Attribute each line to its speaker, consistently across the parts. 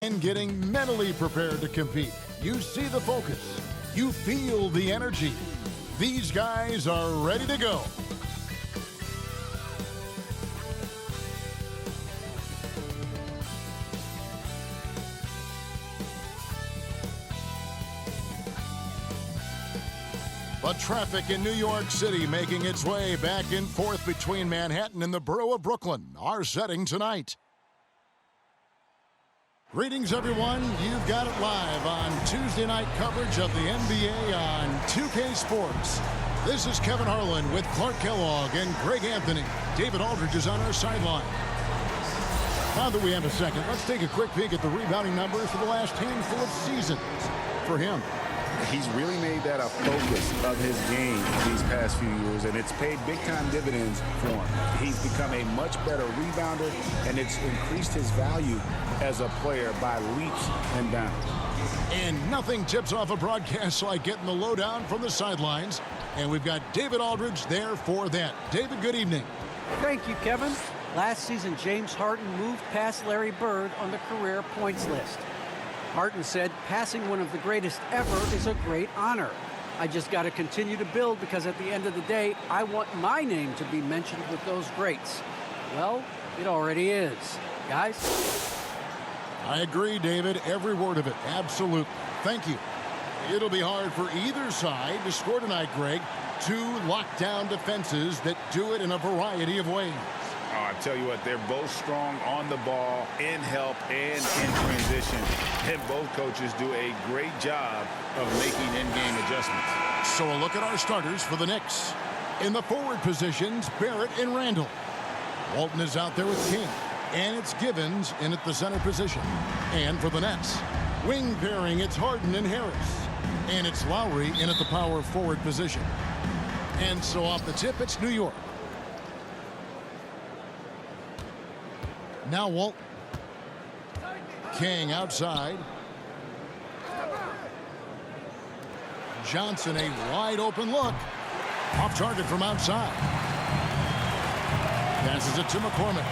Speaker 1: And getting mentally prepared to compete. You see the focus. You feel the energy. These guys are ready to go. But traffic in New York City making its way back and forth between Manhattan and the borough of Brooklyn. Our setting tonight. Greetings, everyone. You've got it live on Tuesday night coverage of the NBA on 2K Sports. This is Kevin Harlan with Clark Kellogg and Greg Anthony. David Aldridge is on our sideline. Now that we have a second, let's take a quick peek at the rebounding numbers for the last handful of seasons for him.
Speaker 2: He's really made that a focus of his game these past few years, and it's paid big-time dividends for him. He's become a much better rebounder, and it's increased his value as a player by leaps and bounds.
Speaker 1: And nothing tips off a broadcast like getting the lowdown from the sidelines. And we've got David Aldridge there for that. David, good evening.
Speaker 3: Thank you, Kevin. Last season, James Harden moved past Larry Bird on the career points list. Harden said, passing one of the greatest ever is a great honor. I just got to continue to build because at the end of the day, I want my name to be mentioned with those greats. Well, it already is. Guys?
Speaker 1: I agree, David. Every word of it. Absolutely. Thank you. It'll be hard for either side to score tonight, Greg. Two lockdown defenses that do it in a variety of ways.
Speaker 2: Oh, I tell you what, they're both strong on the ball, in help, and in transition. And both coaches do a great job of making in-game adjustments.
Speaker 1: So a look at our starters for the Knicks. In the forward positions, Barrett and Randall. Walton is out there with King. And it's Givens in at the center position. And for the Nets, wing pairing, it's Harden and Harris. And it's Lowry in at the power forward position. And so off the tip, it's New York. Now Walton. King outside. Johnson, a wide open look. Off target from outside. Passes it to McCormick.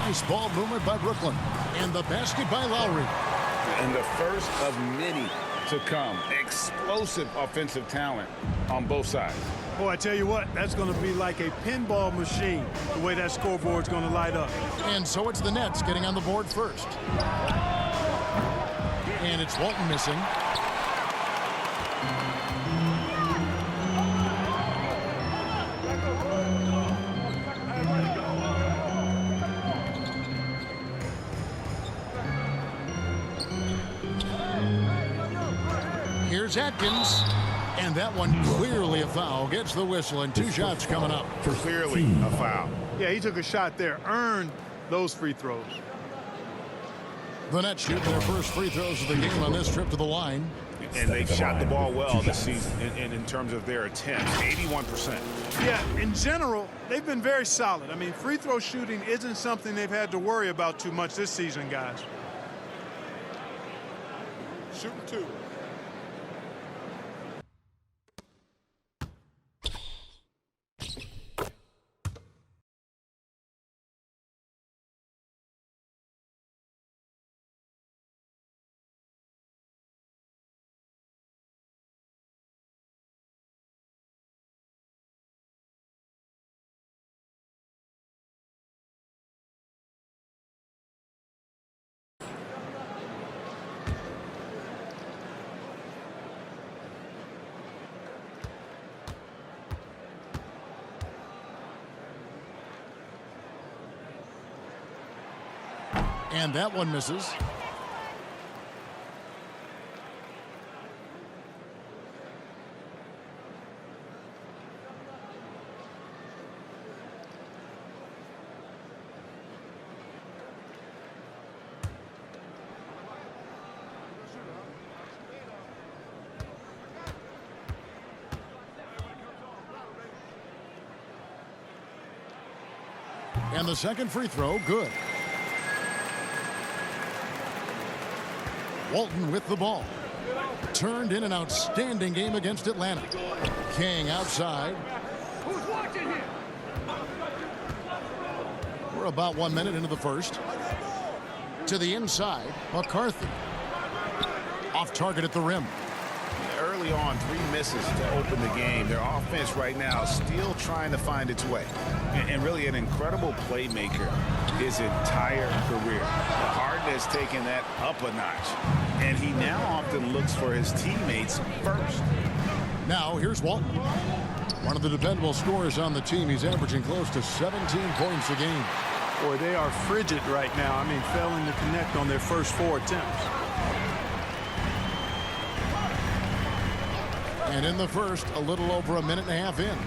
Speaker 1: Nice ball movement by Brooklyn. And the basket by Lowry.
Speaker 2: And the first of many to come. Explosive offensive talent on both sides.
Speaker 4: Boy, I tell you what, that's going to be like a pinball machine, the way that scoreboard's going to light up.
Speaker 1: And so it's the Nets getting on the board first. And it's Walton missing. Here's Atkins. And that one clearly a foul. Gets the whistle, and two shots coming up.
Speaker 2: Clearly a foul.
Speaker 4: Yeah, he took a shot there, earned those free throws.
Speaker 1: The Nets shoot their first free throws of the game on this trip to the line.
Speaker 2: And they've shot the ball well this season in terms of their attempts, 81%.
Speaker 4: Yeah, in general, they've been very solid. I mean, free throw shooting isn't something they've had to worry about too much this season, guys. Shooting two.
Speaker 1: And that one misses. And the second free throw, good. Walton with the ball. Turned in an outstanding game against Atlanta. King outside.
Speaker 5: Who's watching here?
Speaker 1: We're about 1 minute into the first. To the inside, McCarthy. Off target at the rim.
Speaker 2: Early on, 3 misses to open the game. Their offense right now still trying to find its way. And really an incredible playmaker his entire career. Harden has taken that up a notch. And he now often looks for his teammates first.
Speaker 1: Now, here's Walton. One of the dependable scorers on the team. He's averaging close to 17 points a game.
Speaker 4: Boy, they are frigid right now. I mean, failing to connect on their first 4 attempts.
Speaker 1: And in the first, a little over a minute and a half in.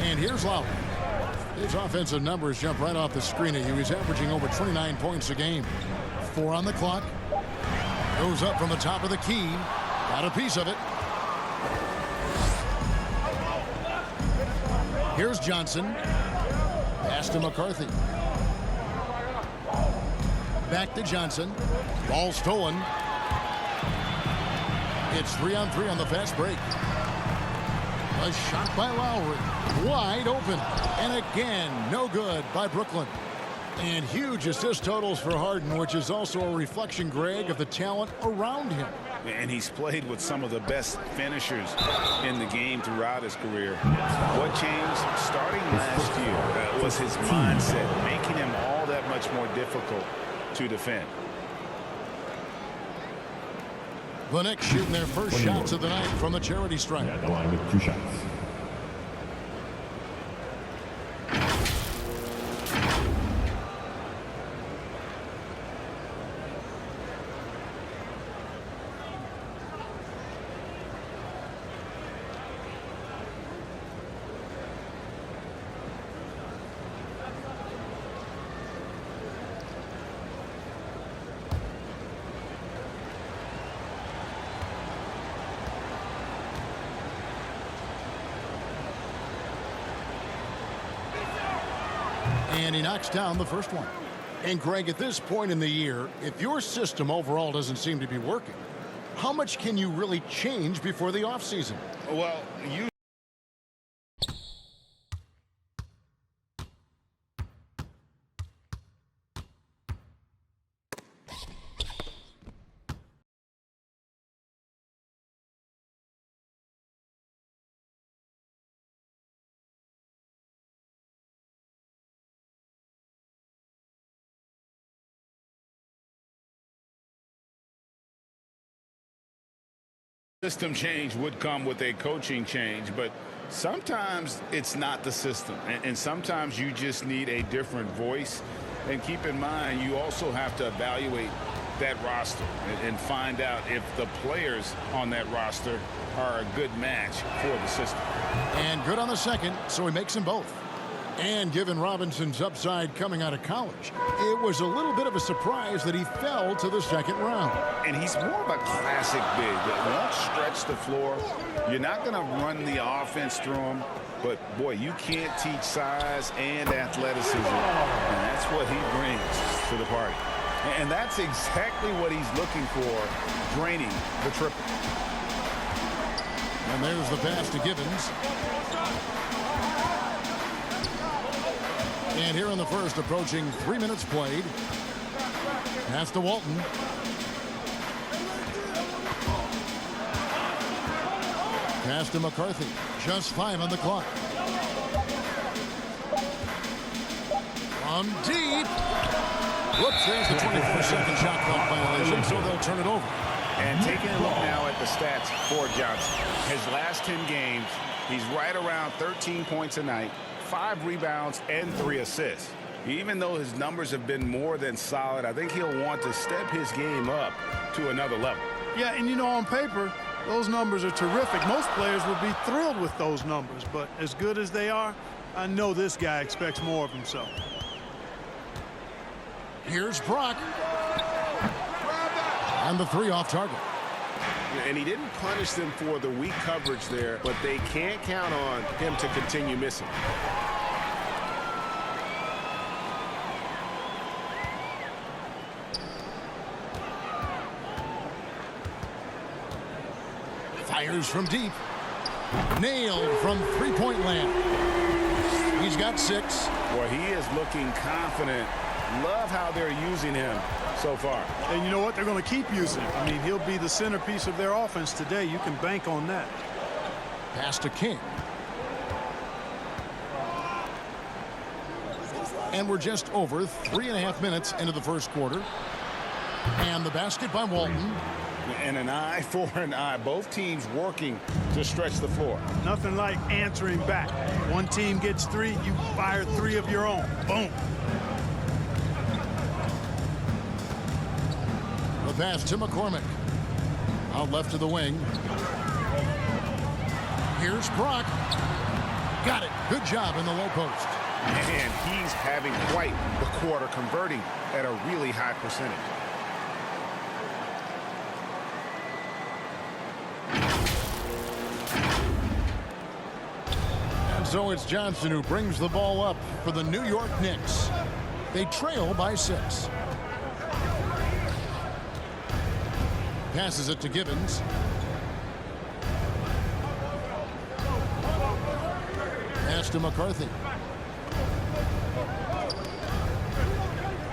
Speaker 1: And here's Lowry. His offensive numbers jump right off the screen at you. He's averaging over 29 points a game. 4 on the clock. Goes up from the top of the key. Got a piece of it. Here's Johnson. Pass to McCarthy. Back to Johnson. Ball stolen. It's 3-on-3 on the fast break. A shot by Lowry. Wide open. And again, no good by Brooklyn. And huge assist totals for Harden, which is also a reflection, Greg, of the talent around him.
Speaker 2: And he's played with some of the best finishers in the game throughout his career. What changed starting last year was his mindset, making him all that much more difficult to defend.
Speaker 1: The Knicks shooting their first shots of the night from the charity stripe.
Speaker 6: At the line with 2 shots.
Speaker 1: And he knocks down the first one. And Greg, at this point in the year, if your system overall doesn't seem to be working, how much can you really change before the offseason?
Speaker 2: Well, you system change would come with a coaching change, but sometimes it's not the system, and sometimes you just need a different voice. And keep in mind, you also have to evaluate that roster and find out if the players on that roster are a good match for the system.
Speaker 1: And good on the second, so he makes them both. And given Robinson's upside coming out of college, it was a little bit of a surprise that he fell to the second round.
Speaker 2: And he's more of a classic big that won't stretch the floor. You're not going to run the offense through him, but boy, you can't teach size and athleticism, and that's what he brings to the party. And that's exactly what he's looking for, draining the triple.
Speaker 1: And there's the pass to Gibbons. And here in the first, approaching 3 minutes played. Pass to Walton. Pass to McCarthy. Just 5 on the clock. From deep. Whoops, there's the 24-second shot clock violation, so they'll turn it over.
Speaker 2: And taking a look now at the stats for Johnson. His last 10 games, he's right around 13 points a night, 5 rebounds, and 3 assists. Even though his numbers have been more than solid, I think he'll want to step his game up to another level.
Speaker 4: Yeah, and you know, on paper, those numbers are terrific. Most players would be thrilled with those numbers, but as good as they are, I know this guy expects more of himself.
Speaker 1: Here's Brock. And the 3 off target.
Speaker 2: And he didn't punish them for the weak coverage there, but they can't count on him to continue missing.
Speaker 1: Fires from deep. Nailed from three-point land. He's got 6.
Speaker 2: Well, he is looking confident. Love how they're using him so far.
Speaker 4: And you know what? They're going to keep using him. I mean, he'll be the centerpiece of their offense today. You can bank on that.
Speaker 1: Pass to King. And we're just over 3.5 minutes into the first quarter. And the basket by Walton.
Speaker 2: And an eye for an eye. Both teams working to stretch the floor.
Speaker 4: Nothing like answering back. One team gets 3, you fire 3 of your own. Boom.
Speaker 1: The pass to McCormick. Out left to the wing. Here's Brock. Got it. Good job in the low post.
Speaker 2: And he's having quite the quarter, converting at a really high percentage.
Speaker 1: And so it's Johnson who brings the ball up for the New York Knicks. They trail by 6. Passes it to Givens. Pass to McCarthy.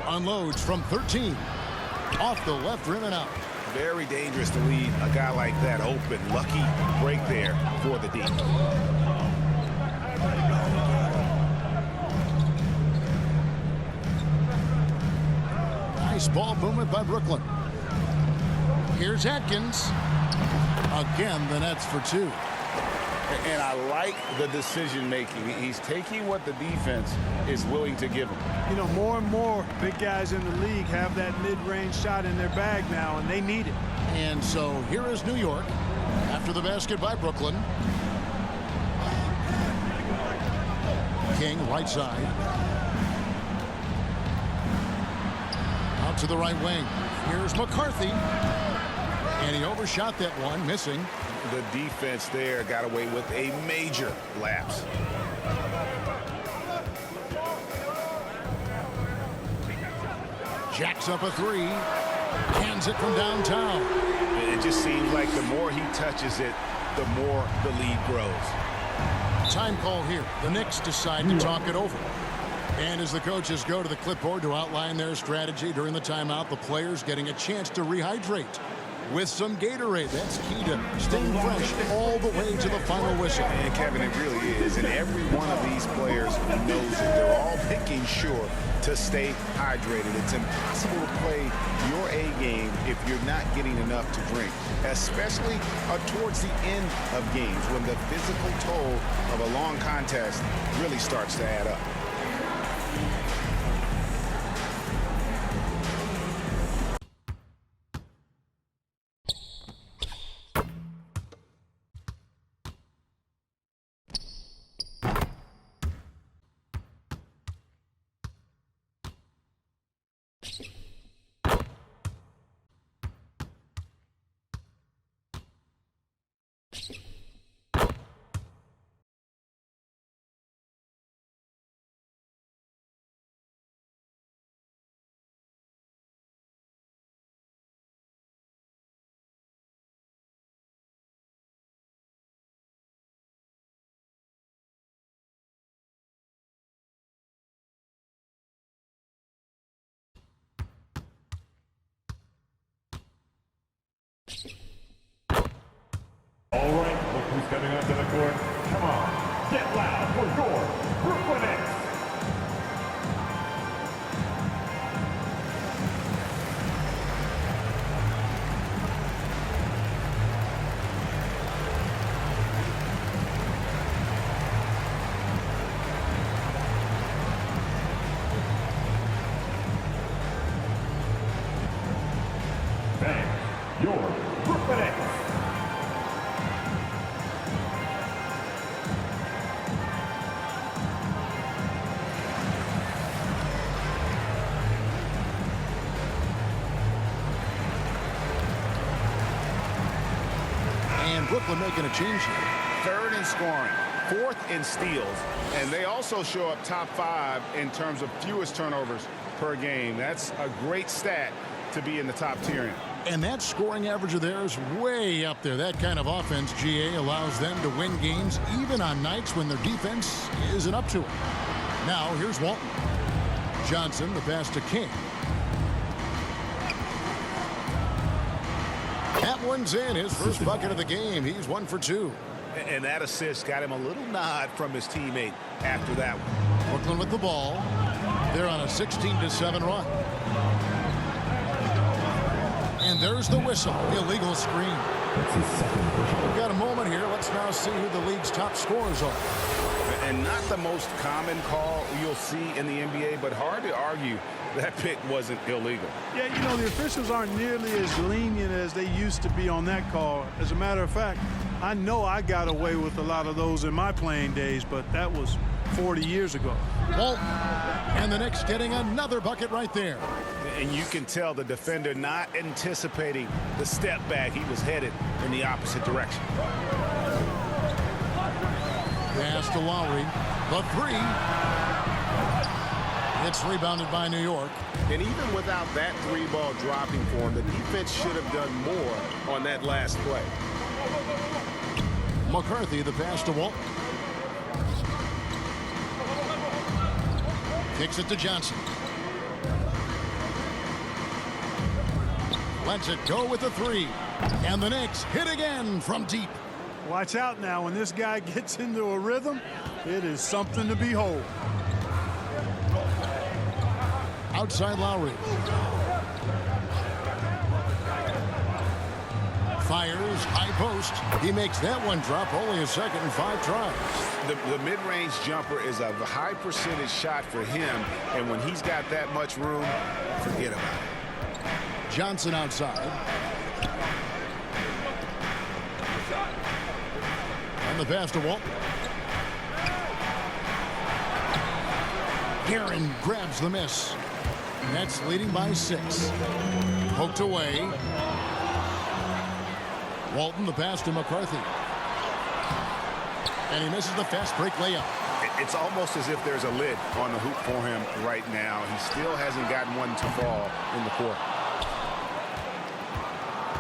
Speaker 1: Unloads from 13. Off the left rim and out.
Speaker 2: Very dangerous to leave a guy like that open. Lucky break there for the D.
Speaker 1: Nice ball movement by Brooklyn. Here's Atkins. Again, the Nets for 2.
Speaker 2: And I like the decision making. He's taking what the defense is willing to give him.
Speaker 4: You know, more and more big guys in the league have that mid-range shot in their bag now, and they need it.
Speaker 1: And so here is New York after the basket by Brooklyn. King, right side. Out to the right wing. Here's McCarthy. And he overshot that one, missing.
Speaker 2: The defense there got away with a major lapse.
Speaker 1: Jacks up a 3. Hands it from downtown.
Speaker 2: It just seems like the more he touches it, the more the lead grows.
Speaker 1: Time call here. The Knicks decide to talk it over. And as the coaches go to the clipboard to outline their strategy during the timeout, the players getting a chance to rehydrate with some Gatorade. That's key to staying fresh all the way to the final whistle.
Speaker 2: And Kevin, it really is. And every one of these players knows it. They're all making sure to stay hydrated. It's impossible to play your A game if you're not getting enough to drink, especially towards the end of games when the physical toll of a long contest really starts to add up.
Speaker 5: All right, look who's coming onto the court. Come on, get loud for your Brooklyn Nets. Fans, your Brooklyn Nets.
Speaker 1: Brooklyn making a change here.
Speaker 2: 3rd in scoring, 4th in steals, and they also show up top 5 in terms of fewest turnovers per game. That's a great stat to be in the top tier in.
Speaker 1: And that scoring average of theirs way up there. That kind of offense, GA, allows them to win games even on nights when their defense isn't up to it. Now here's Walton. Johnson, the pass to King. That one's in. His first bucket of the game. He's 1 for 2.
Speaker 2: And that assist got him a little nod from his teammate after that one.
Speaker 1: Brooklyn with the ball. They're on a 16-7 run. And there's the whistle. Illegal screen. We've got a moment here. Let's now see who the league's top scorers are.
Speaker 2: And not the most common call you'll see in the NBA, but hard to argue that pick wasn't illegal.
Speaker 4: Yeah, you know, the officials aren't nearly as lenient as they used to be on that call. As a matter of fact, I know I got away with a lot of those in my playing days, but that was 40 years ago.
Speaker 1: Walton. And the Knicks getting another bucket right there.
Speaker 2: And you can tell the defender not anticipating the step back. He was headed in the opposite direction.
Speaker 1: Pass to Lowry. The three. It's rebounded by New York.
Speaker 2: And even without that three ball dropping for him, the defense should have done more on that last play.
Speaker 1: McCarthy, the pass to Walton. Kicks it to Johnson. Lets it go with the three. And the Knicks hit again from deep.
Speaker 4: Watch out now. When this guy gets into a rhythm, it is something to behold.
Speaker 1: Outside Lowry. Fires, high post. He makes that one drop. Only a second and 5 tries.
Speaker 2: The mid-range jumper is a high percentage shot for him, and when he's got that much room, forget about it.
Speaker 1: Johnson outside. And the pass to Walton. Guerin grabs the miss. Nets leading by 6. Poked away. Walton, the pass to McCarthy. And he misses the fast break layup.
Speaker 2: It's almost as if there's a lid on the hoop for him right now. He still hasn't gotten one to fall in the court.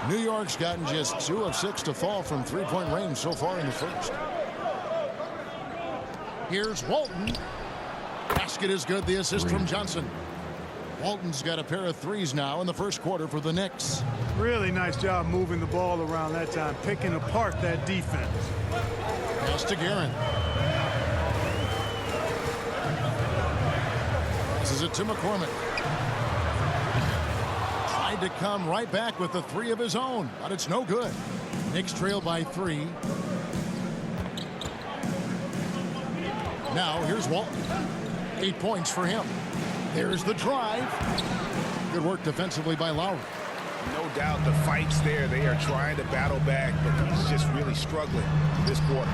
Speaker 1: New York's gotten just 2 of 6 to fall from three-point range so far in the first. Here's Walton. Basket is good. The assist from Johnson. Walton's got a pair of threes now in the first quarter for the Knicks.
Speaker 4: Really nice job moving the ball around that time, picking apart that defense.
Speaker 1: Pass to Guerin. Passes it to McCormick. Tried to come right back with the 3 of his own, but it's no good. Knicks trail by 3. Now here's Walton. 8 points for him. There's the drive. Good work defensively by Lowry.
Speaker 2: No doubt the fight's there. They are trying to battle back, but he's just really struggling this quarter.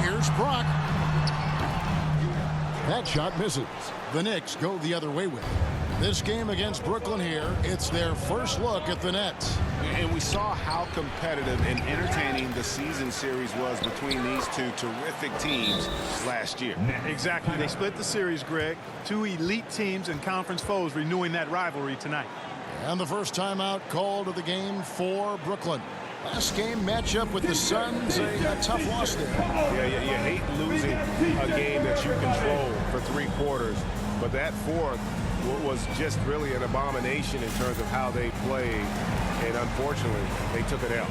Speaker 1: Here's Brock. That shot misses. The Knicks go the other way with it. This game against Brooklyn here, it's their first look at the Nets.
Speaker 2: And we saw how competitive and entertaining the season series was between these two terrific teams last year.
Speaker 4: Exactly. They split the series, Greg. 2 elite teams and conference foes renewing that rivalry tonight.
Speaker 1: And the first timeout called of the game for Brooklyn. Last game matchup with the Suns, a tough loss there.
Speaker 2: Yeah, you hate losing a game that you control for 3 quarters, but that fourth was just really an abomination in terms of how they played, and unfortunately, they took it out.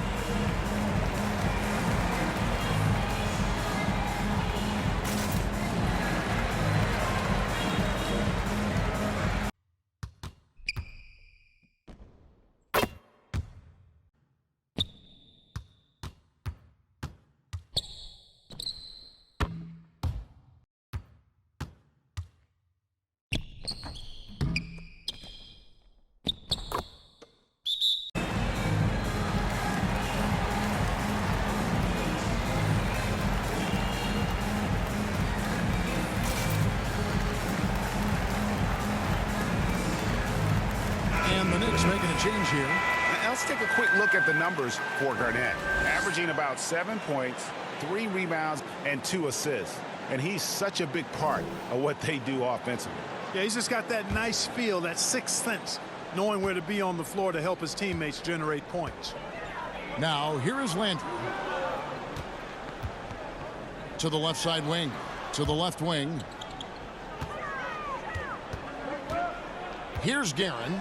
Speaker 1: And the Knicks making a change here.
Speaker 2: Now let's take a quick look at the numbers for Garnett. Averaging about 7 points, 3 rebounds, and 2 assists. And he's such a big part of what they do offensively.
Speaker 4: Yeah, he's just got that nice feel, that sixth sense, knowing where to be on the floor to help his teammates generate points.
Speaker 1: Now, here is Landry. To the left side wing. To the left wing. Here's Guerin.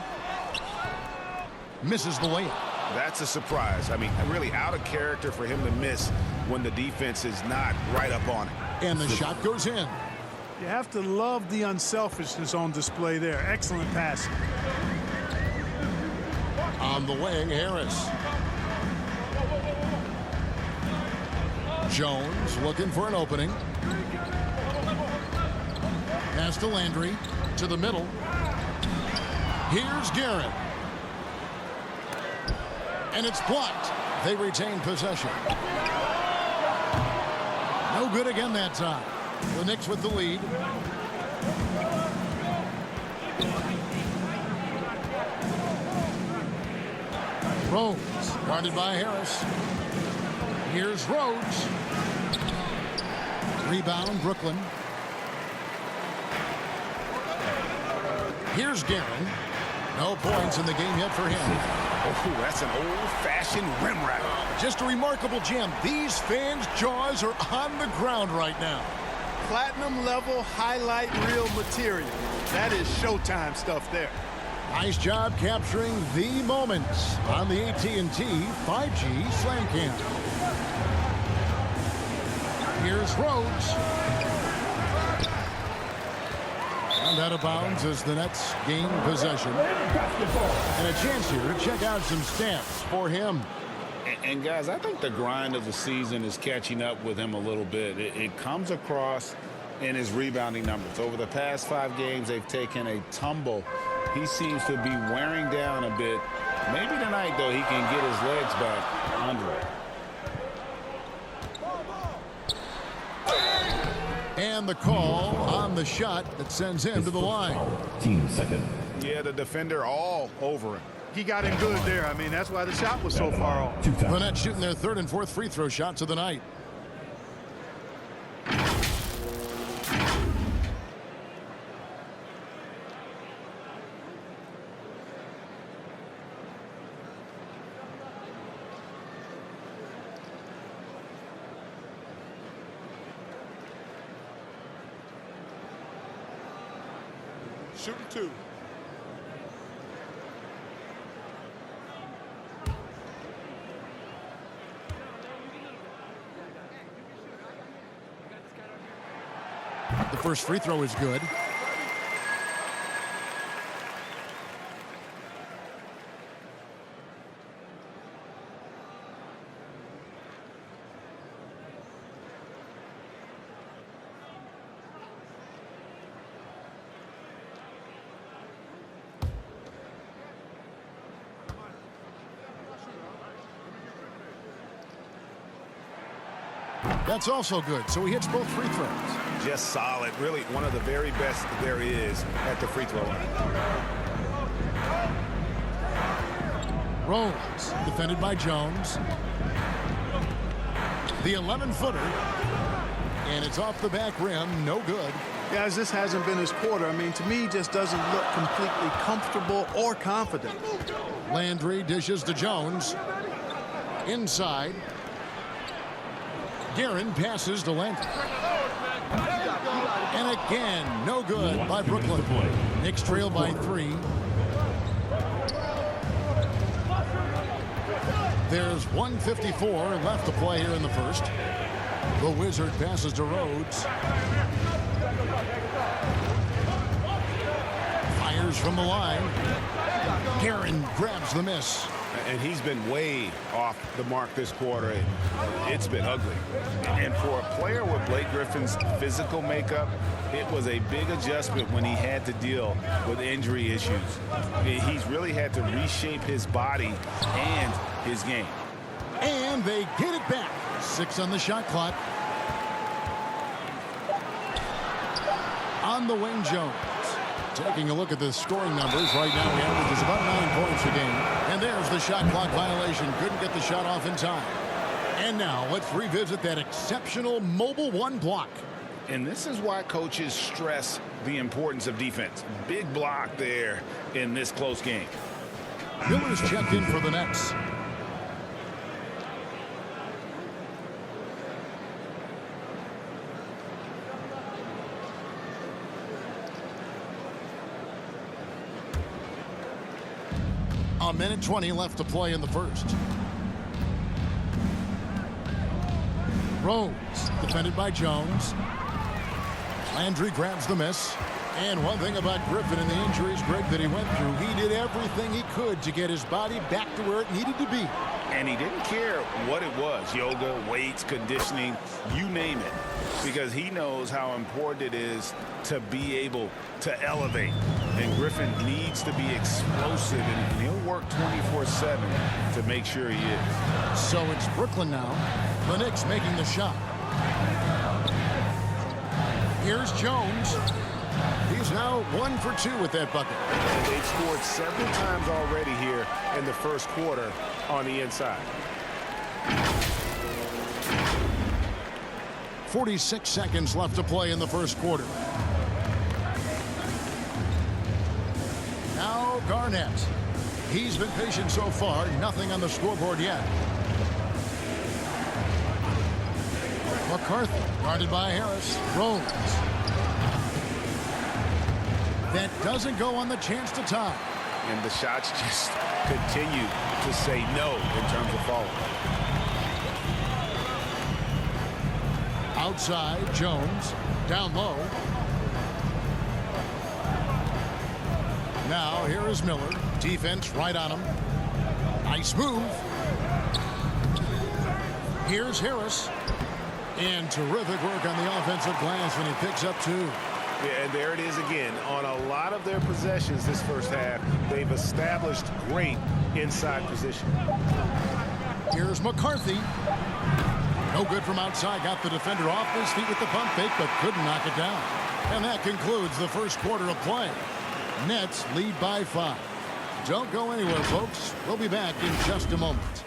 Speaker 1: Misses the layup.
Speaker 2: That's a surprise. I mean, really out of character for him to miss when the defense is not right up on it.
Speaker 1: And the shot goes in.
Speaker 4: You have to love the unselfishness on display there. Excellent passing.
Speaker 1: On the wing, Harris. Jones looking for an opening. Pass to Landry. To the middle. Here's Guerin. And it's blocked. They retain possession. No good again that time. The Knicks with the lead. Rhodes, guarded by Harris. Here's Rhodes. Rebound, Brooklyn. Here's Guerin. No points in the game yet for him.
Speaker 2: Oh, that's an old-fashioned rim rack.
Speaker 1: Just a remarkable jam. These fans' jaws are on the ground right now.
Speaker 4: Platinum level highlight reel material. That is Showtime stuff there.
Speaker 1: Nice job capturing the moments on the AT&T 5G Slam Cam. Here's Rhodes. And out of bounds as the Nets gain possession. And a chance here to check out some stats for him.
Speaker 2: And guys, I think the grind of the season is catching up with him a little bit. It comes across in his rebounding numbers. Over the past 5 games, they've taken a tumble. He seems to be wearing down a bit. Maybe tonight, though, he can get his legs back under it.
Speaker 1: And the call on the shot that sends him to the line.
Speaker 5: 15 seconds.
Speaker 2: Yeah, the defender all over him.
Speaker 4: He got him good there. I mean, that's why the shot was so far off.
Speaker 1: The Nets shooting their 3rd and 4th free throw shots of the night.
Speaker 4: Shooting 2.
Speaker 1: The first free throw is good. That's also good, so he hits both free throws.
Speaker 2: Just solid. Really one of the very best there is at the free throw line.
Speaker 1: Rhodes, defended by Jones. The 11-footer. And it's off the back rim, no good.
Speaker 4: Guys, this hasn't been his quarter. I mean, to me, he just doesn't look completely comfortable or confident.
Speaker 1: Landry dishes to Jones. Inside. Guerin passes to Landry. And again, no good by Brooklyn. Knicks trail by 3. There's 1:54 left to play here in the first. The Wizard passes to Rhodes. Fires from the line. Guerin grabs the miss.
Speaker 2: And he's been way off the mark this quarter. It's been ugly. And for a player with Blake Griffin's physical makeup, it was a big adjustment when he had to deal with injury issues. He's really had to reshape his body and his game.
Speaker 1: And they get it back. 6 on the shot clock. On the wing, Jones. Taking a look at the scoring numbers right now, he averages about 9 points a game. And there's the shot clock violation. Couldn't get the shot off in time. And now let's revisit that exceptional mobile 1 block.
Speaker 2: And this is why coaches stress the importance of defense. Big block there in this close game.
Speaker 1: Miller's checked in for the Nets. A minute 20 left to play in the first. Rose, defended by Jones. Landry grabs the miss. And one thing about Griffin and the injuries, Greg, that he went through, he did everything he could to get his body back to where it needed to be.
Speaker 2: And he didn't care what it was, yoga, weights, conditioning, you name it, because he knows how important it is to be able to elevate. And Griffin needs to be explosive, and he'll work 24/7 to make sure he is.
Speaker 1: So it's Brooklyn now. The Knicks making the shot. Here's Jones. He's now 1 for 2 with that bucket.
Speaker 2: And they've scored several times already here in the first quarter on the inside.
Speaker 1: 46 seconds left to play in the first quarter. Now Garnett. He's been patient so far. Nothing on the scoreboard yet. McCarthy guarded by Harris. Rose. That doesn't go on the chance to tie.
Speaker 2: And the shots just continue to say no in terms of falling.
Speaker 1: Outside, Jones. Down low. Now, here is Miller. Defense right on him. Nice move. Here's Harris. And terrific work on the offensive glass, and he picks up 2.
Speaker 2: Yeah, and there it is again. On a lot of their possessions this first half, they've established great inside position.
Speaker 1: Here's McCarthy. No good from outside. Got the defender off his feet with the pump fake, but couldn't knock it down. And that concludes the first quarter of play. Nets lead by 5. Don't go anywhere, folks. We'll be back in just a moment.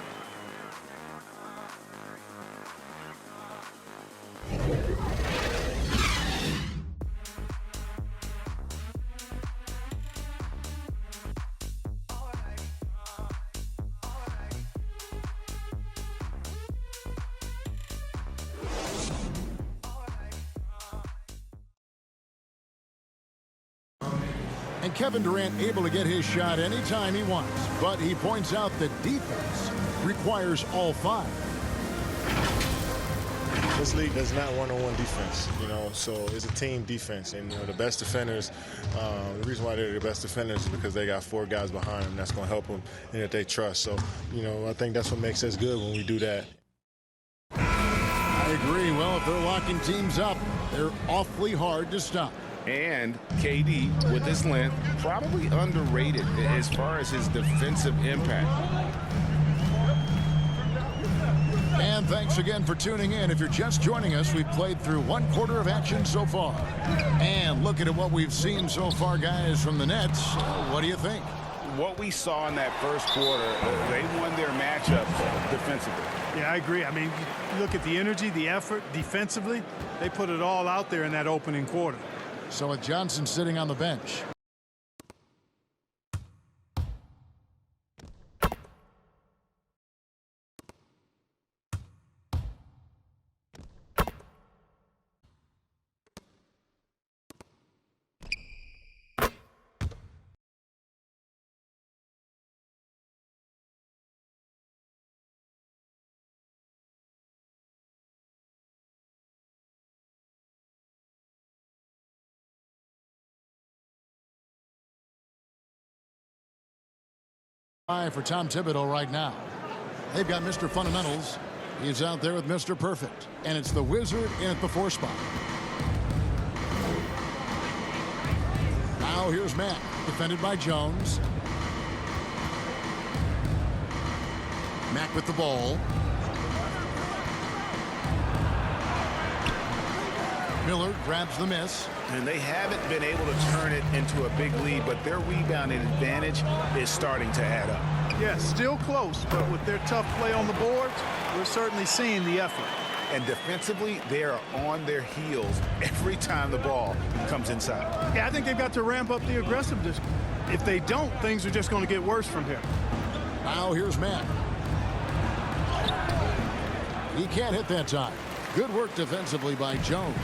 Speaker 1: And Kevin Durant able to get his shot anytime he wants. But he points out that defense requires all 5.
Speaker 6: This league does not one-on-one defense, so it's a team defense. And, the best defenders, the reason why they're the best defenders is because they got 4 guys behind them that's going to help them and that they trust. So, I think that's what makes us good when we do that.
Speaker 1: I agree. Well, if they're locking teams up, they're awfully hard to stop.
Speaker 2: And KD, with his length, probably underrated as far as his defensive impact.
Speaker 1: And thanks again for tuning in. If you're just joining us, we've played through 1 quarter of action so far. And looking at what we've seen so far, guys, from the Nets, what do you think?
Speaker 2: What we saw in that first quarter, they won their matchup defensively.
Speaker 4: Yeah, I agree. I mean, you look at the energy, the effort defensively, they put it all out there in that opening quarter.
Speaker 1: So with Johnson sitting on the bench. For Tom Thibodeau right now. They've got Mr. Fundamentals. He's out there with Mr. Perfect. And it's the Wizard in at the 4 spot. Now here's Matt, defended by Jones. Mack with the ball. Miller grabs the miss.
Speaker 2: And they haven't been able to turn it into a big lead, but their rebounding advantage is starting to add up.
Speaker 4: Yeah, still close, but with their tough play on the boards, we're certainly seeing the effort.
Speaker 2: And defensively, they are on their heels every time the ball comes inside.
Speaker 4: Yeah, I think they've got to ramp up the aggressiveness. If they don't, things are just going to get worse from here.
Speaker 1: Now here's Matt. He can't hit that time. Good work defensively by Jones.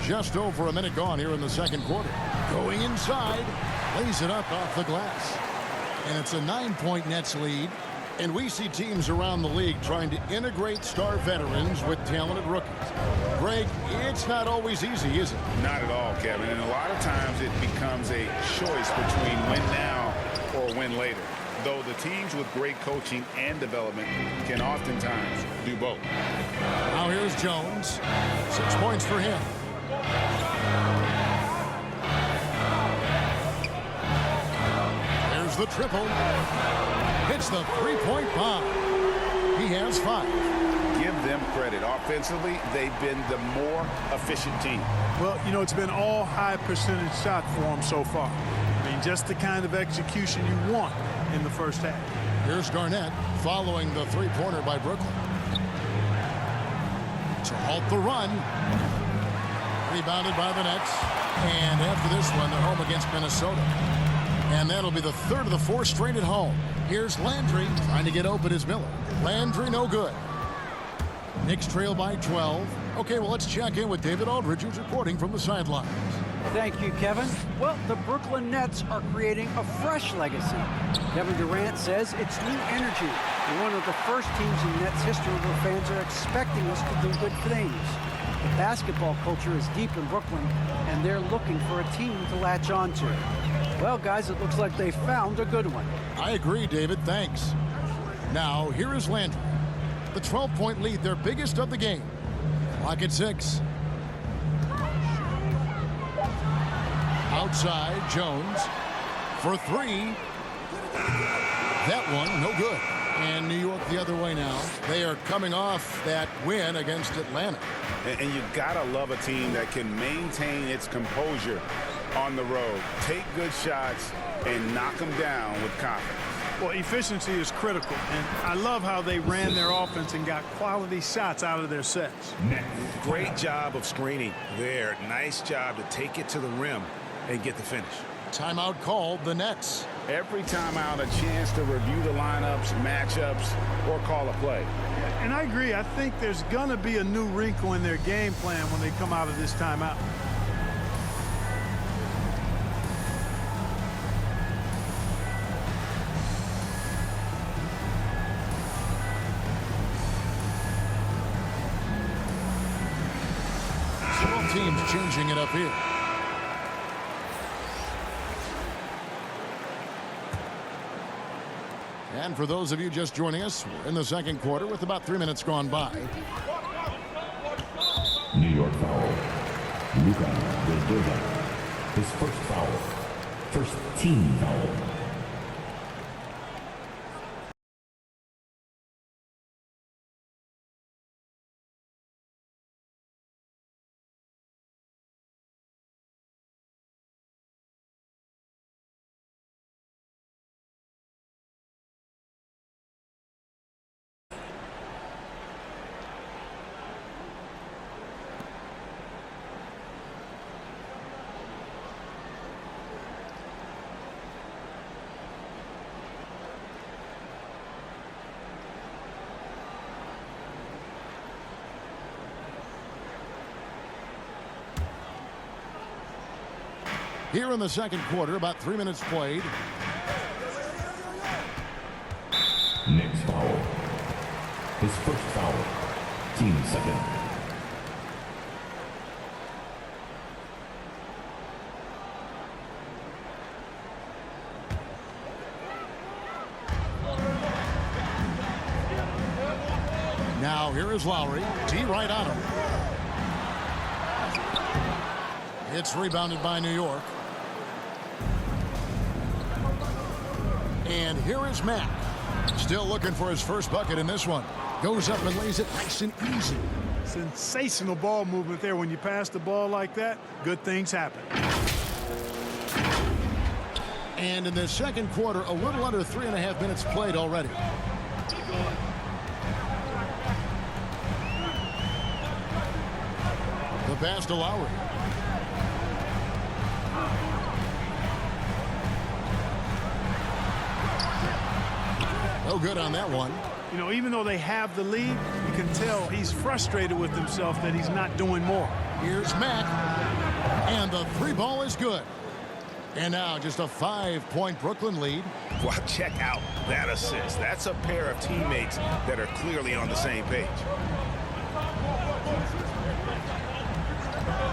Speaker 1: just over a minute gone here in the second quarter. Going inside, lays it up off the glass. And it's a 9-point Nets lead. And we see teams around the league trying to integrate star veterans with talented rookies. Greg, it's not always easy, is it?
Speaker 2: Not at all, Kevin. And a lot of times it becomes a choice between win now or win later. Though the teams with great coaching and development can oftentimes do both.
Speaker 1: Now here's Jones. 6 points for him. There's the triple. Hits the three-point bomb. He has 5.
Speaker 2: Give them credit. Offensively, they've been the more efficient team.
Speaker 4: Well, you know, it's been all high percentage shot for them so far. I mean, just the kind of execution you want in the first half.
Speaker 1: Here's Garnett following the three-pointer by Brooklyn. To halt the run. Rebounded by the Nets. And after this one, they're home against Minnesota. And that'll be the third of the 4 straight at home. Here's Landry trying to get open as Miller. Landry no good. Knicks trail by 12. Okay, well, let's check in with David Aldridge, who's reporting from the sidelines.
Speaker 3: Thank you, Kevin. Well, the Brooklyn Nets are creating a fresh legacy. Kevin Durant says it's new energy. We're one of the first teams in Nets history where fans are expecting us to do good things. The basketball culture is deep in Brooklyn, and they're looking for a team to latch on to. Well, guys, it looks like they found a good one.
Speaker 1: I agree, David. Thanks. Now, here is Landry. The 12-point lead, their biggest of the game. Clock at 6. Outside, Jones for 3. That one, no good. And New York the other way now. They are coming off that win against Atlanta.
Speaker 2: And you gotta love a team that can maintain its composure on the road, take good shots, and knock them down with confidence.
Speaker 4: Well, efficiency is critical, and I love how they ran their offense and got quality shots out of their sets.
Speaker 2: Great job of screening there. Nice job to take it to the rim and get the finish.
Speaker 1: Timeout called, the Nets.
Speaker 2: Every timeout, a chance to review the lineups, matchups, or call a play.
Speaker 4: And I agree. I think there's going to be a new wrinkle in their game plan when they come out of this timeout.
Speaker 1: Both teams changing it up here. And for those of you just joining us, we're in the second quarter with about 3 minutes gone by.
Speaker 5: New York foul. Luka Vildoza. His first foul. First team foul.
Speaker 1: Here in the second quarter, about 3 minutes played.
Speaker 5: Next foul. His first foul. Team second.
Speaker 1: Now here is Lowry. D right on him. It's rebounded by New York. And here is Mack. Still looking for his first bucket in this one. Goes up and lays it nice and easy.
Speaker 4: Sensational ball movement there. When you pass the ball like that, good things happen.
Speaker 1: And in the second quarter, a little under 3.5 minutes played already. The pass to Lowry. No good on that one.
Speaker 4: You know, even though they have the lead, you can tell he's frustrated with himself that he's not doing more.
Speaker 1: Here's Mack. And the three ball is good. And now just a 5-point Brooklyn lead.
Speaker 2: Well, check out that assist. That's a pair of teammates that are clearly on the same page.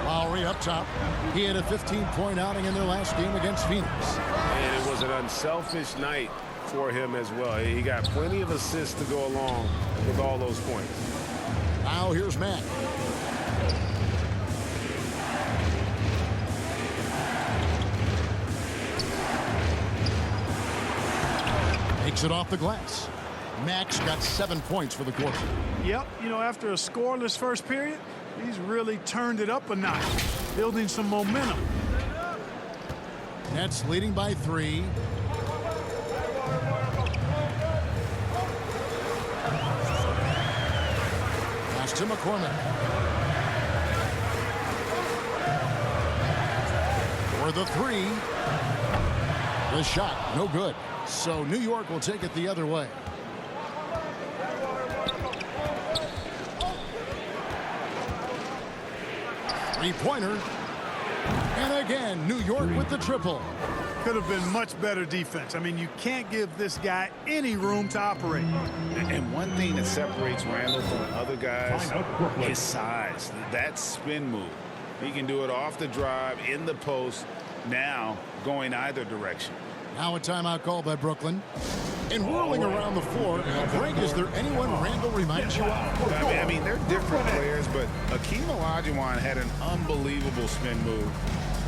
Speaker 1: Lowry up top. He had a 15-point outing in their last game against Phoenix.
Speaker 2: And it was an unselfish night for him as well. He got plenty of assists to go along with all those points.
Speaker 1: Now here's Mack. Takes it off the glass. Mack's got 7 points for the quarter.
Speaker 4: Yep, you know, after a scoreless first period, he's really turned it up a notch, building some momentum.
Speaker 1: Nets leading by 3. Pass to McCormick. For the 3. The shot, no good. So New York will take it the other way. Three-pointer. And again, New York with the triple.
Speaker 4: Could have been much better defense. I mean, you can't give this guy any room to operate.
Speaker 2: And one thing that separates Randle from other guys, his size. That spin move. He can do it off the drive, in the post, now going either direction.
Speaker 1: Now a timeout call by Brooklyn. And whirling around the floor, Greg, is there anyone Randle reminds you of?
Speaker 2: I mean, they're different players, but Akeem Olajuwon had an unbelievable spin move.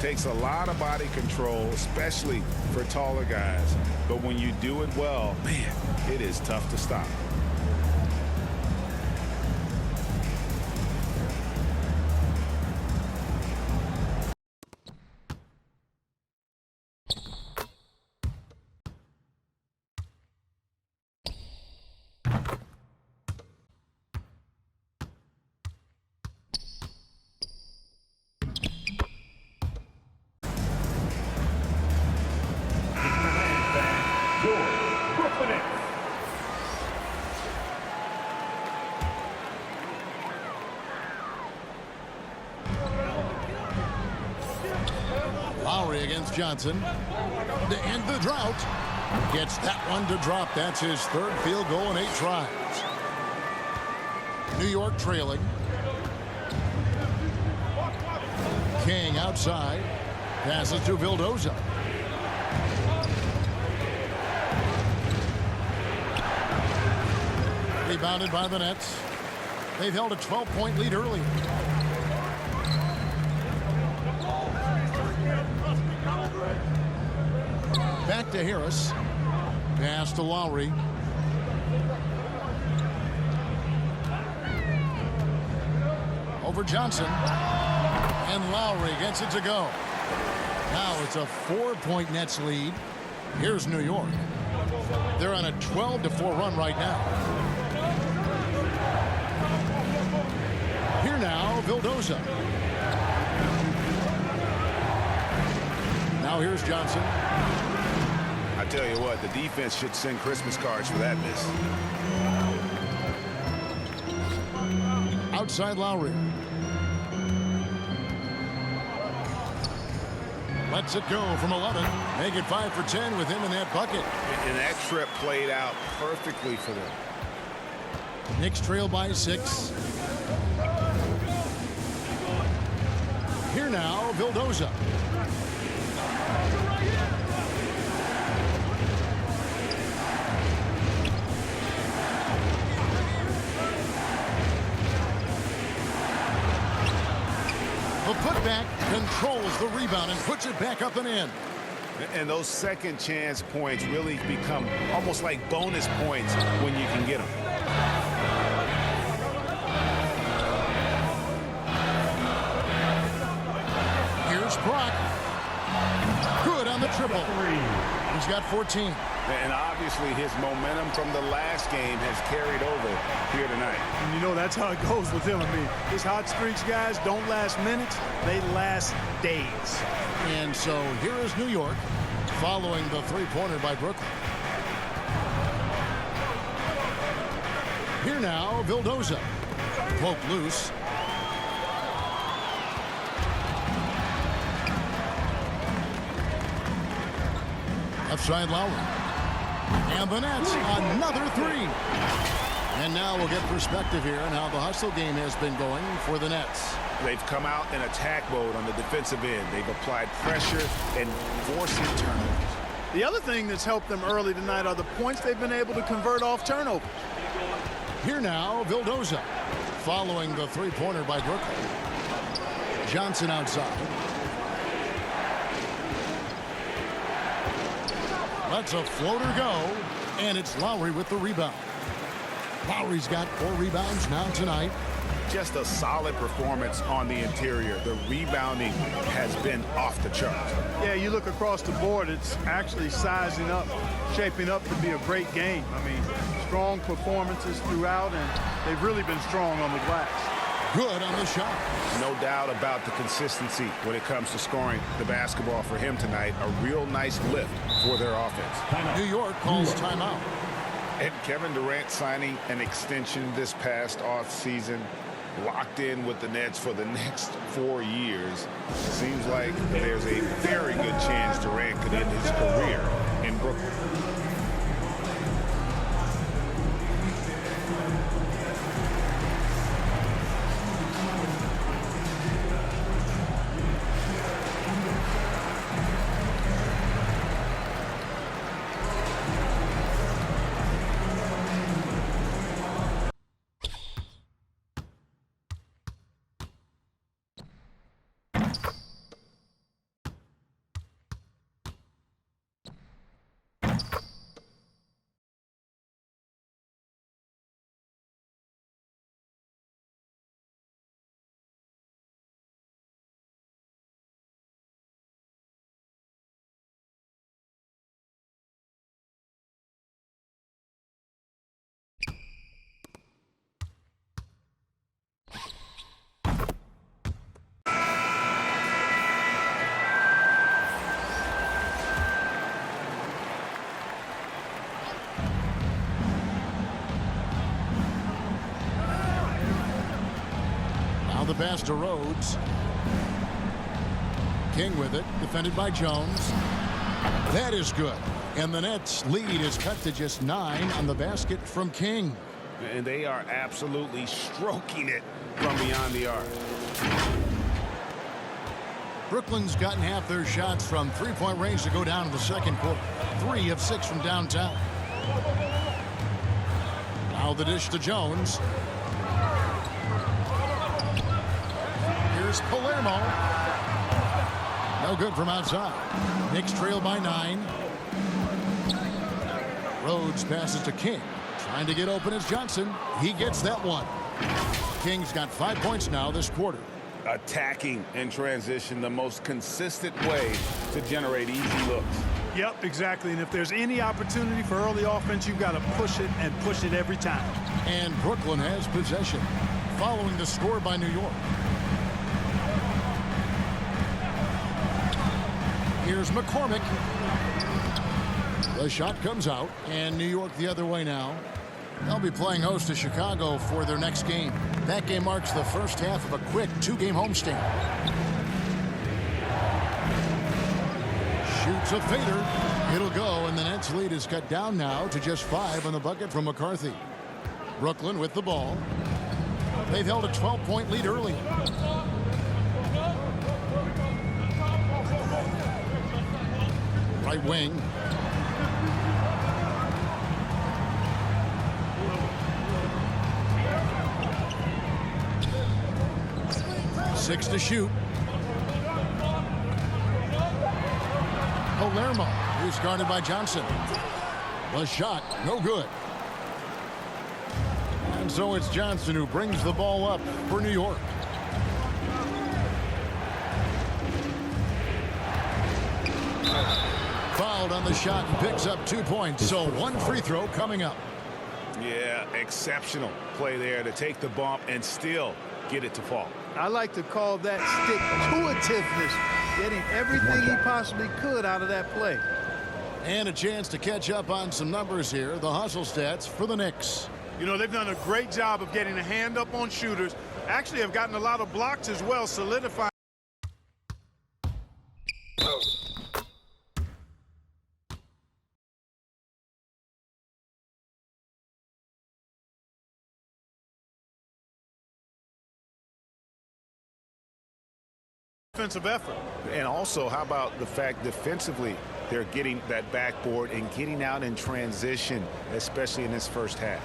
Speaker 2: Takes a lot of body control, especially for taller guys. But when you do it well, man, it is tough to stop.
Speaker 1: Lowry against Johnson. To end the drought. Gets that one to drop. That's his third field goal in 8 tries. New York trailing. King outside. Passes to Vildoza. Rebounded by the Nets. They've held a 12-point lead early. Back to Harris. Pass to Lowry. Over Johnson. And Lowry gets it to go. Now it's a 4-point Nets lead. Here's New York. They're on a 12-4 run right now. Here now, Vildoza. Now here's Johnson.
Speaker 2: I tell you what, the defense should send Christmas cards for that miss.
Speaker 1: Outside Lowry. Lets it go from 11. Make it 5 for 10 with him in that bucket.
Speaker 2: And that trip played out perfectly for them.
Speaker 1: Knicks trail by 6. Here now, Vildoza. The putback controls the rebound and puts it back up and in.
Speaker 2: And those second chance points really become almost like bonus points when you can get them.
Speaker 1: Here's Brock. Good on the triple. He's got 14.
Speaker 2: And obviously his momentum from the last game has carried over here tonight.
Speaker 4: And you know, that's how it goes with him. I mean, his hot streaks, guys, don't last minutes. They last days.
Speaker 1: And so here is New York following the three-pointer by Brooklyn. Here now, Vildoza. Poke loose. Left side Lowry. And the Nets, another three. And now we'll get perspective here on how the hustle game has been going for the Nets.
Speaker 2: They've come out in attack mode on the defensive end. They've applied pressure and forcing turnovers.
Speaker 4: The other thing that's helped them early tonight are the points they've been able to convert off turnovers.
Speaker 1: Here now, Vildoza, following the three-pointer by Brooklyn. Johnson outside. Lets a floater go, and it's Lowry with the rebound. Lowry's got 4 rebounds now tonight.
Speaker 2: Just a solid performance on the interior. The rebounding has been off the charts.
Speaker 4: Yeah, you look across the board, it's actually sizing up, shaping up to be a great game. I mean, strong performances throughout, and they've really been strong on the glass.
Speaker 1: Good on the shot.
Speaker 2: No doubt about the consistency when it comes to scoring the basketball for him tonight. A real nice lift for their offense.
Speaker 1: New York calls timeout.
Speaker 2: And Kevin Durant signing an extension this past offseason, locked in with the Nets for the next 4 years. Seems like there's a very good chance Durant could end his career in Brooklyn.
Speaker 1: The pass to Rhodes. King with it, defended by Jones. That is good. And the Nets lead is cut to just 9 on the basket from King.
Speaker 2: And they are absolutely stroking it from beyond the arc.
Speaker 1: Brooklyn's gotten half their shots from three-point range to go down in the second quarter. 3 of 6 from downtown. Now the dish to Jones. Here's Palermo. No good from outside. Knicks trail by 9. Rhodes passes to King. Trying to get open is Johnson. He gets that one. King's got 5 points now this quarter.
Speaker 2: Attacking in transition, the most consistent way to generate easy looks.
Speaker 4: Yep, exactly. And if there's any opportunity for early offense, you've got to push it and push it every time.
Speaker 1: And Brooklyn has possession, following the score by New York. Here's McCormick. The shot comes out, and New York the other way now. They'll be playing host to Chicago for their next game. That game marks the first half of a quick 2-game homestand. Shoots a fader. It'll go, and the Nets lead is cut down now to just 5 on the bucket from McCarthy. Brooklyn with the ball. They've held a 12-point lead early. Right wing. Six to shoot. Palermo, who's guarded by Johnson. The shot, no good. And so it's Johnson who brings the ball up for New York. Fouled on the shot and picks up 2 points. So 1 free throw coming up.
Speaker 2: Yeah, exceptional play there to take the bump and still get it to fall.
Speaker 4: I like to call that stick-to-itiveness, getting everything he possibly could out of that play.
Speaker 1: And a chance to catch up on some numbers here. The hustle stats for the Knicks.
Speaker 4: You know, they've done a great job of getting a hand up on shooters. Actually have gotten a lot of blocks as well, solidifying. defensive effort.
Speaker 2: And also, how about the fact defensively they're getting that backboard and getting out in transition, especially in this first half.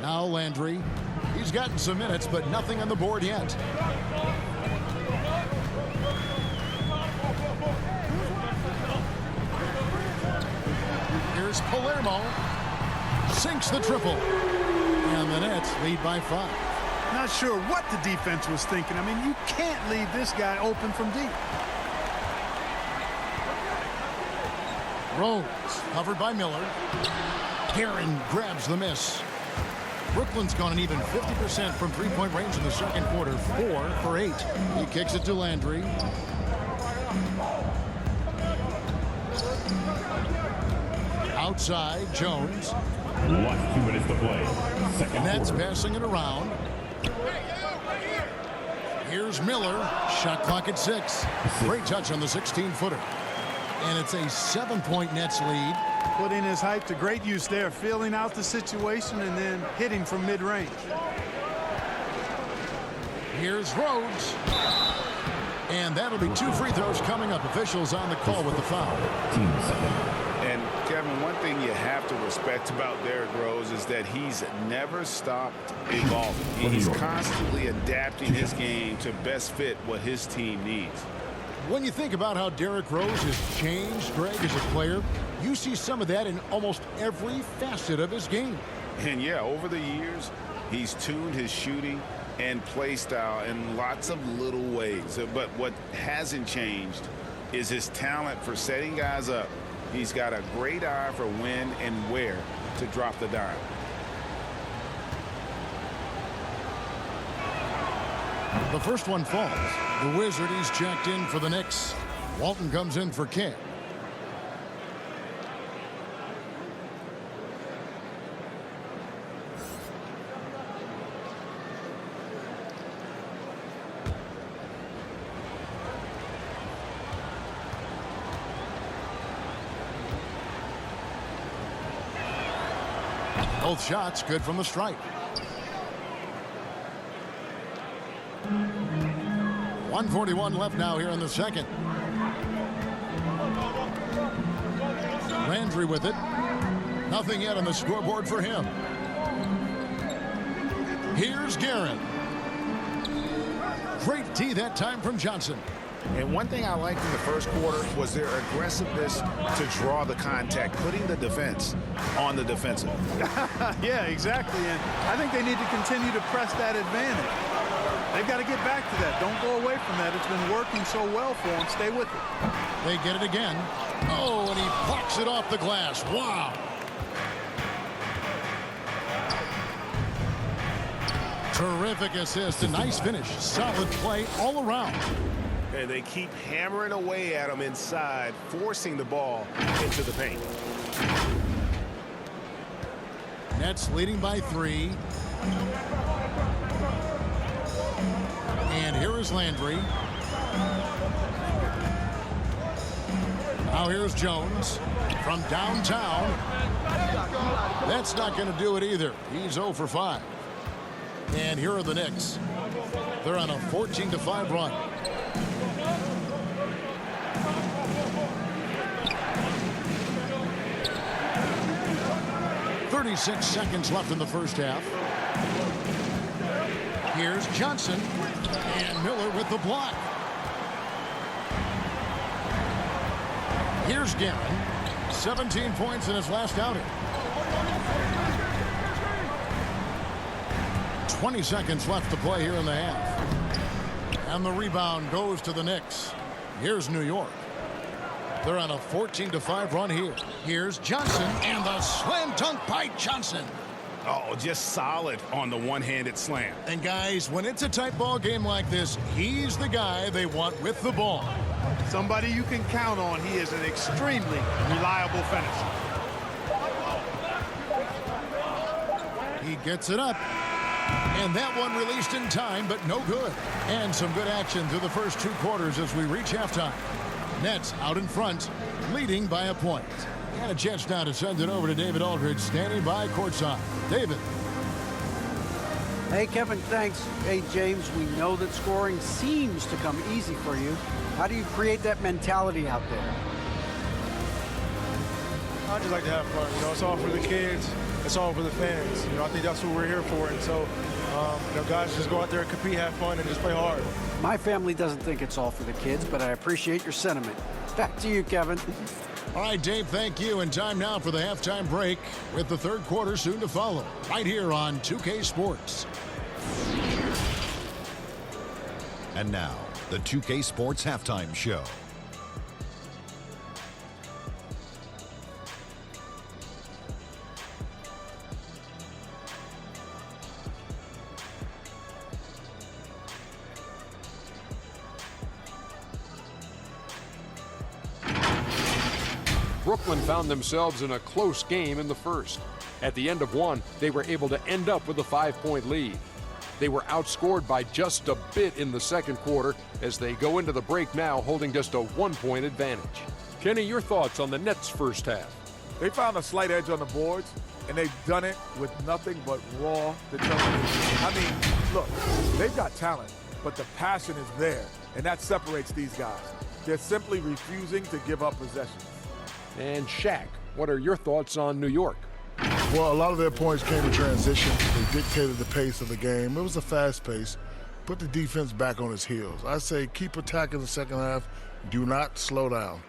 Speaker 1: Now Landry. He's gotten some minutes, but nothing on the board yet. Here's Palermo. Sinks the triple. And the Nets lead by 5.
Speaker 4: Not sure what the defense was thinking. I mean, you can't leave this guy open from deep.
Speaker 1: Rose, covered by Miller. Guerin grabs the miss. Brooklyn's gone an even 50% from three-point range in the second quarter, 4 for 8. He kicks it to Landry. Outside, Jones.
Speaker 5: Last 2 minutes to play. Second
Speaker 1: Nets
Speaker 5: quarter.
Speaker 1: passing it around. Here's Miller. Shot clock at 6. Great touch on the 16-footer. And it's a 7-point Nets lead.
Speaker 4: Putting his height to great use there, feeling out the situation and then hitting from mid-range.
Speaker 1: Here's Rhodes. And that'll be 2 free throws coming up. Officials on the call with the foul.
Speaker 5: Team second.
Speaker 2: And, Kevin, one thing you have to respect about Derrick Rose is that he's never stopped evolving. He's constantly adapting his game to best fit what his team needs.
Speaker 1: When you think about how Derrick Rose has changed, Greg, as a player, you see some of that in almost every facet of his game.
Speaker 2: And, yeah, over the years, he's tuned his shooting and play style in lots of little ways. But what hasn't changed is his talent for setting guys up. He's got a great eye for when and where to drop the dime.
Speaker 1: The first one falls. The Wizard, he's checked in for the Knicks. Walton comes in for King. Both shots good from the stripe. 1:41 left now here in the second. Landry with it. Nothing yet on the scoreboard for him. Here's Guerin. Great D that time from Johnson.
Speaker 2: And one thing I liked in the first quarter was their aggressiveness to draw the contact, putting the defense on the defensive.
Speaker 4: Yeah, exactly. And I think they need to continue to press that advantage. They've got to get back to that. Don't go away from that. It's been working so well for them. Stay with it.
Speaker 1: They get it again. Oh, and he blocks it off the glass. Wow. Terrific assist. A nice finish. Solid play all around.
Speaker 7: And they keep hammering away at him inside, forcing the ball into the paint.
Speaker 1: Nets leading by 3. And here is Landry. Now here's Jones from downtown. That's not going to do it either. He's 0 for 5. And here are the Knicks. They're on a 14-5 run. .36 seconds left in the first half. Here's Johnson. And Miller with the block. Here's Guerin. 17 points in his last outing. 20 seconds left to play here in the half. And the rebound goes to the Knicks. Here's New York. They're on a 14-5 run here. Here's Johnson and the slam dunk by Johnson.
Speaker 2: Oh, just solid on the one-handed slam.
Speaker 1: And guys, when it's a tight ball game like this, he's the guy they want with the ball.
Speaker 4: Somebody you can count on. He is an extremely reliable finisher.
Speaker 1: He gets it up. And that one released in time, but no good. And some good action through the first 2 quarters as we reach halftime. Nets out in front, leading by a point. And a chance now to send it over to David Aldridge, standing by courtside. David.
Speaker 3: Hey, Kevin, thanks. Hey, James, we know that scoring seems to come easy for you. How do you create that mentality out there?
Speaker 8: I just like to have fun. You know, it's all for the kids. It's all for the fans. You know, I think that's what we're here for. And so, you know, guys, just go out there and compete, have fun, and just play hard.
Speaker 3: My family doesn't think it's all for the kids, but I appreciate your sentiment. Back to you, Kevin.
Speaker 1: All right, Dave, thank you. And time now for the halftime break with the third quarter soon to follow right here on 2K Sports.
Speaker 9: And now, the 2K Sports Halftime Show.
Speaker 10: Brooklyn found themselves in a close game in the first. At the end of one, they were able to end up with a 5-point lead. They were outscored by just a bit in the second quarter as they go into the break now holding just a 1-point advantage. Kenny, your thoughts on the Nets' first half?
Speaker 11: They found a slight edge on the boards, and they've done it with nothing but raw determination. I mean, look, they've got talent, but the passion is there, and that separates these guys. They're simply refusing to give up possessions.
Speaker 10: And Shaq, what are your thoughts on New York?
Speaker 12: Well, a lot of their points came in transition. They dictated the pace of the game. It was a fast pace. Put the defense back on its heels. I say keep attacking the second half. Do not slow down.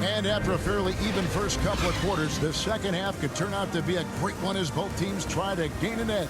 Speaker 1: And after a fairly even first couple of quarters, the second half could turn out to be a great one as both teams try to gain an edge.